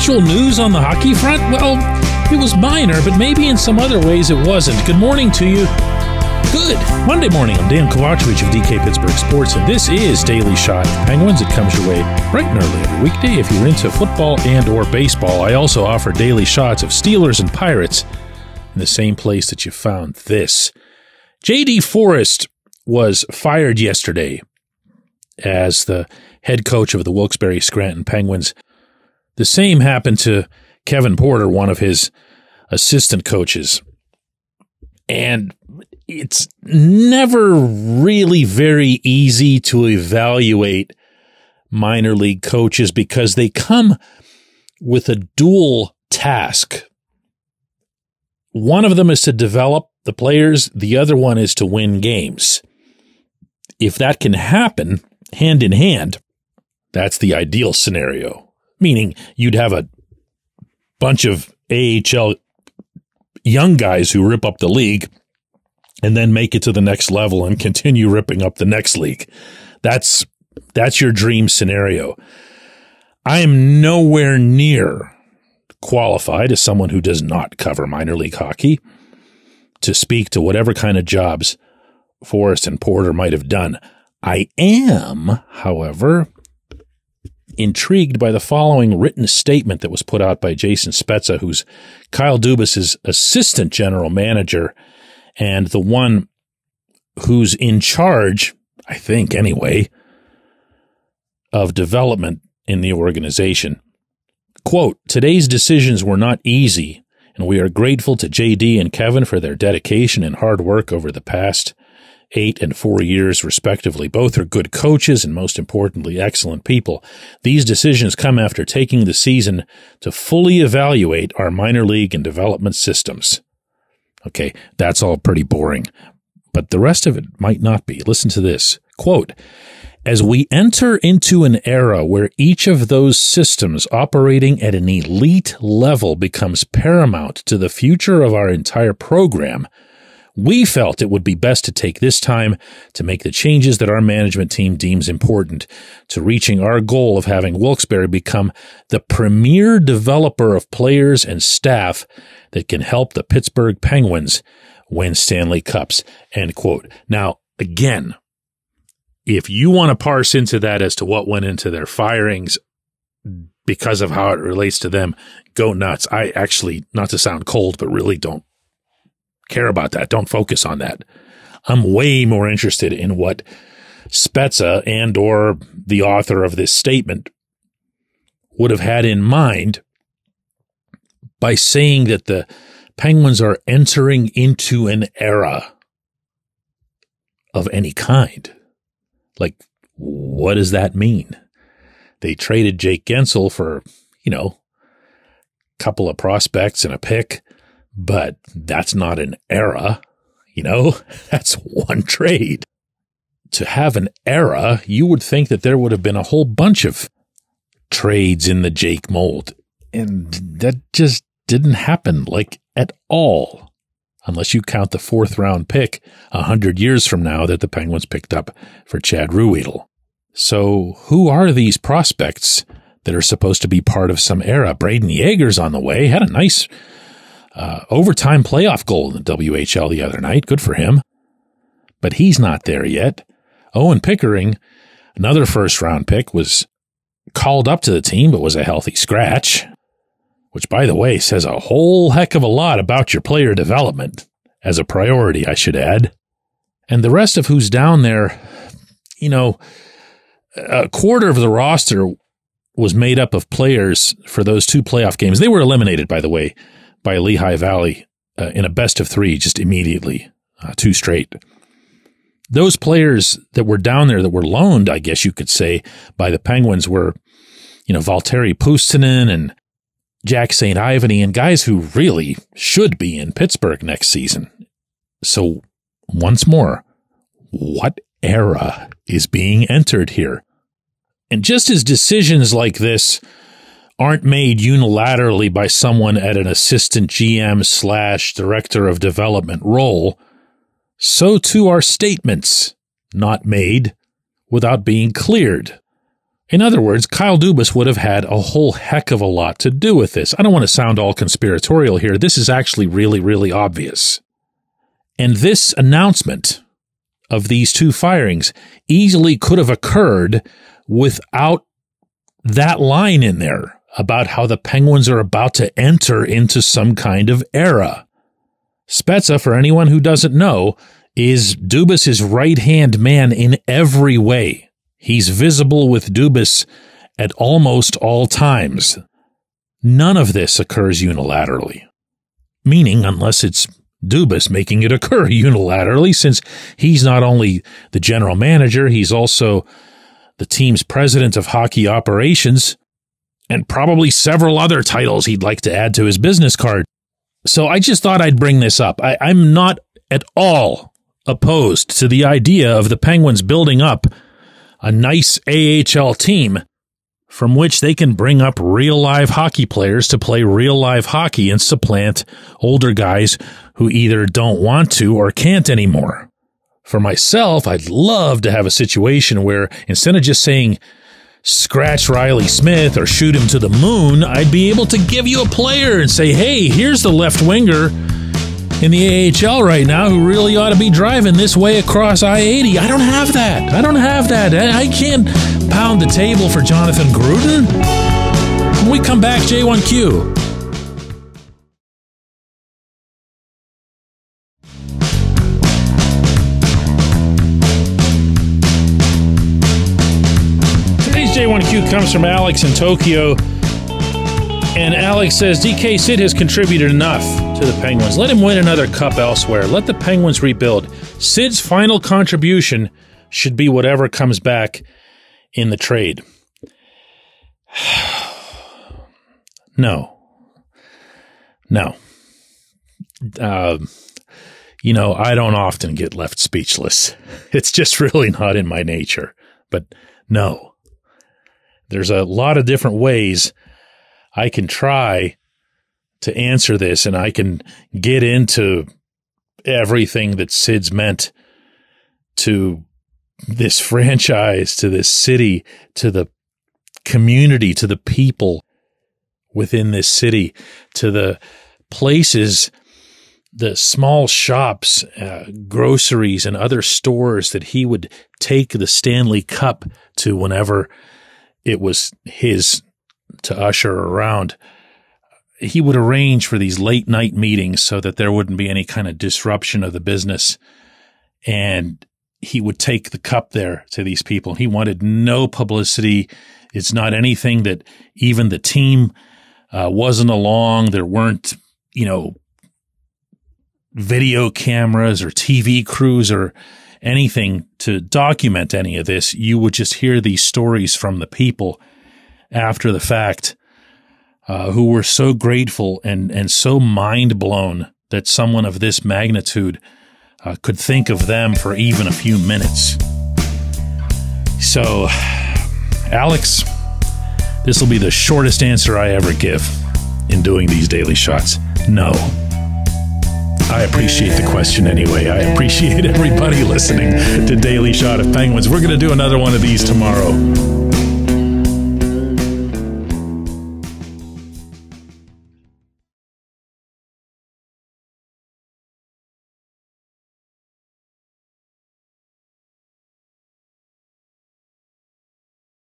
actual news on the hockey front? Well, it was minor, but maybe in some other ways it wasn't. Good morning to you. Good Monday morning. I'm Dejan Kovacevic of DK Pittsburgh Sports, and this is Daily Shot of Penguins. It comes your way bright and early every weekday if you're into football and or baseball. I also offer daily shots of Steelers and Pirates in the same place that you found this. J.D. Forrest was fired yesterday as the head coach of the Wilkes-Barre Scranton Penguins. The same happened to Kevin Porter, one of his assistant coaches. And it's never really very easy to evaluate minor league coaches because they come with a dual task. One of them is to develop the players. The other one is to win games. If that can happen hand in hand, that's the ideal scenario, meaning you'd have a bunch of AHL young guys who rip up the league and then make it to the next level and continue ripping up the next league. That's your dream scenario. I am nowhere near qualified as someone who does not cover minor league hockey to speak to whatever kind of jobs Forrest and Porter might have done. I am, however, intrigued by the following written statement that was put out by Jason Spezza, who's Kyle Dubas's assistant general manager and the one who's in charge, I think anyway, of development in the organization. Quote, "Today's decisions were not easy, and we are grateful to JD and Kevin for their dedication and hard work over the past 8 and 4 years, respectively. Both are good coaches and, most importantly, excellent people. These decisions come after taking the season to fully evaluate our minor league and development systems." Okay, that's all pretty boring, but the rest of it might not be. Listen to this. Quote, "As we enter into an era where each of those systems operating at an elite level becomes paramount to the future of our entire program, we felt it would be best to take this time to make the changes that our management team deems important to reaching our goal of having Wilkes-Barre become the premier developer of players and staff that can help the Pittsburgh Penguins win Stanley Cups." End quote. Now, again, if you want to parse into that as to what went into their firings because of how it relates to them, go nuts. I actually, not to sound cold, but really don't care about that. Don't focus on that. I'm way more interested in what Spezza and or the author of this statement would have had in mind by saying that the Penguins are entering into an era of any kind. Like, what does that mean? They traded Jake Gensel for, a couple of prospects and a pick. But that's not an era, that's one trade. To have an era, you would think that there would have been a whole bunch of trades in the Jake mold. And that just didn't happen, at all. Unless you count the 4th round pick 100 years from now that the Penguins picked up for Chad Ruhwedel. So who are these prospects that are supposed to be part of some era? Braden Yeager's on the way, had a nice overtime playoff goal in the WHL the other night. Good for him. But he's not there yet. Owen Pickering, another 1st-round pick, was called up to the team but was a healthy scratch, which, by the way, says a whole heck of a lot about your player development, as a priority, I should add. And the rest of who's down there, a quarter of the roster was made up of players for those 2 playoff games. They were eliminated, by the way, by Lehigh Valley in a best of 3 just immediately, 2 straight. Those players that were down there that were loaned, I guess you could say, by the Penguins were, Valtteri Puustinen and Jack St. Ivany and guys who really should be in Pittsburgh next season. So once more, what era is being entered here? And just as decisions like this aren't made unilaterally by someone at an assistant GM / director of development role, so too are statements not made without being cleared In other words, Kyle Dubas would have had a whole heck of a lot to do with this. I don't want to sound all conspiratorial here. This is actually really, really obvious. And this announcement of these two firings easily could have occurred without that line in there about how the Penguins are about to enter into some kind of era. Spezza, for anyone who doesn't know, is Dubas' right-hand man in every way. He's visible with Dubas at almost all times. None of this occurs unilaterally. Meaning, unless it's Dubas making it occur unilaterally, since he's not only the general manager, he's also the team's president of hockey operations, and probably several other titles he'd like to add to his business card. So I just thought I'd bring this up. I'm not at all opposed to the idea of the Penguins building up a nice AHL team from which they can bring up real live hockey players to play real live hockey and supplant older guys who either don't want to or can't anymore. For myself, I'd love to have a situation where instead of just saying, scratch Riley Smith or shoot him to the moon, I'd be able to give you a player and say, hey, here's the left winger in the AHL right now who really ought to be driving this way across I-80. I don't have that. I can't pound the table for Jonathan Gruden. When we come back, J1Q. Today's J1Q comes from Alex in Tokyo. And Alex says, DK, Sid has contributed enough to the Penguins. Let him win another cup elsewhere. Let the Penguins rebuild. Sid's final contribution should be whatever comes back in the trade. No. I don't often get left speechless. It's just really not in my nature. But no. There's a lot of different ways I can try to answer this, and I can get into everything that Sid's meant to this franchise, to this city, to the community, to the people within this city, to the places, the small shops, groceries, and other stores that he would take the Stanley Cup to whenever it was his to usher around. He would arrange for these late night meetings so that there wouldn't be any kind of disruption of the business. And he would take the cup there to these people. He wanted no publicity. It's not anything that even the team wasn't along. There weren't, video cameras or TV crews or anything to document any of this. You would just hear these stories from the people after the fact, who were so grateful and so mind blown that someone of this magnitude could think of them for even a few minutes. So, Alex, this will be the shortest answer I ever give in doing these daily shots. No. I appreciate the question anyway. I appreciate everybody listening to Daily Shot of Penguins. We're going to do another one of these tomorrow.